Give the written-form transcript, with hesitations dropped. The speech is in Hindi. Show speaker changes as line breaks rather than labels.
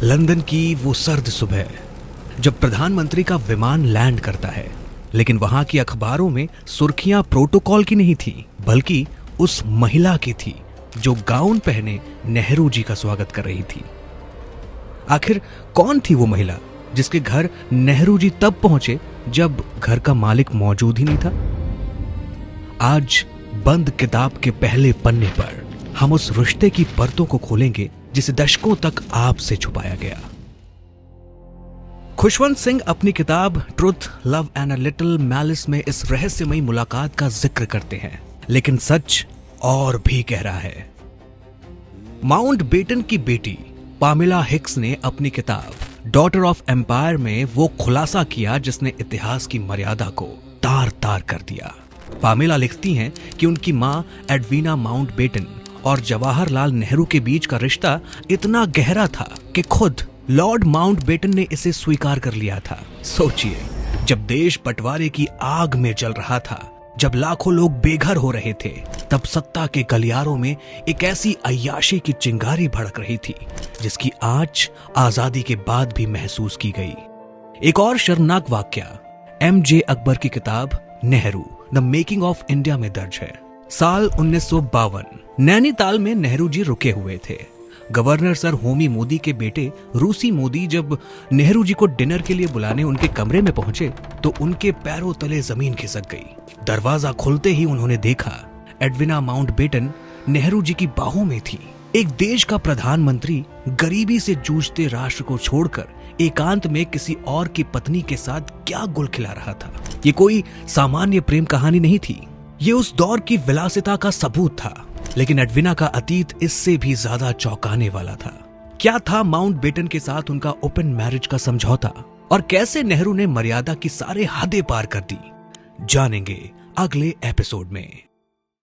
लंदन की वो सर्द सुबह जब प्रधानमंत्री का विमान लैंड करता है, लेकिन वहां की अखबारों में सुर्खियां प्रोटोकॉल की नहीं थी, बल्कि उस महिला की थी जो गाउन पहने नेहरू जी का स्वागत कर रही थी। आखिर कौन थी वो महिला जिसके घर नेहरू जी तब पहुंचे जब घर का मालिक मौजूद ही नहीं था? आज बंद किताब के पहले पन्ने पर हम उस रिश्ते की परतों को खोलेंगे जिसे दशकों तक आपसे छुपाया गया। खुशवंत सिंह अपनी किताब truth, love and a little malice में इस रहस्यमयी मुलाकात का जिक्र करते हैं, लेकिन सच और भी गहरा है। माउंटबेटन की बेटी पामेला हिक्स ने अपनी किताब डॉटर ऑफ एम्पायर में वो खुलासा किया जिसने इतिहास की मर्यादा को तार तार कर दिया। पामेला लिखती हैं कि उनकी मां एडवीना माउंटबेटन और जवाहरलाल नेहरू के बीच का रिश्ता इतना गहरा था कि खुद लॉर्ड माउंटबेटन ने इसे स्वीकार कर लिया था। सोचिए, जब देश बंटवारे की आग में जल रहा था, जब लाखों लोग बेघर हो रहे थे, तब सत्ता के गलियारों में एक ऐसी अय्याशी की चिंगारी भड़क रही थी जिसकी आंच आजादी के बाद भी महसूस की गई। एक और शर्मनाक वाकया एमजे अकबर की किताब Nehru the making of India में दर्ज है। साल 1952 नैनीताल में नेहरू जी रुके हुए थे। गवर्नर सर होमी मोदी के बेटे रूसी मोदी जब नेहरू जी को डिनर के लिए बुलाने उनके कमरे में पहुंचे तो उनके पैरों तले जमीन खिसक गई। दरवाजा खुलते ही उन्होंने देखा एडवीना माउंटबेटन नेहरू जी की बाहों में थी। एक देश का प्रधानमंत्री गरीबी से जूझते राष्ट्र को छोड़कर एकांत में किसी और की पत्नी के साथ क्या गुल खिला रहा था। ये कोई सामान्य प्रेम कहानी नहीं थी, ये उस दौर की विलासिता का सबूत था। लेकिन एडवीना का अतीत इससे भी ज्यादा चौंकाने वाला था। क्या था माउंटबेटन के साथ उनका ओपन मैरिज का समझौता, और कैसे नेहरू ने मर्यादा की सारे हदें पार कर दी, जानेंगे अगले एपिसोड में।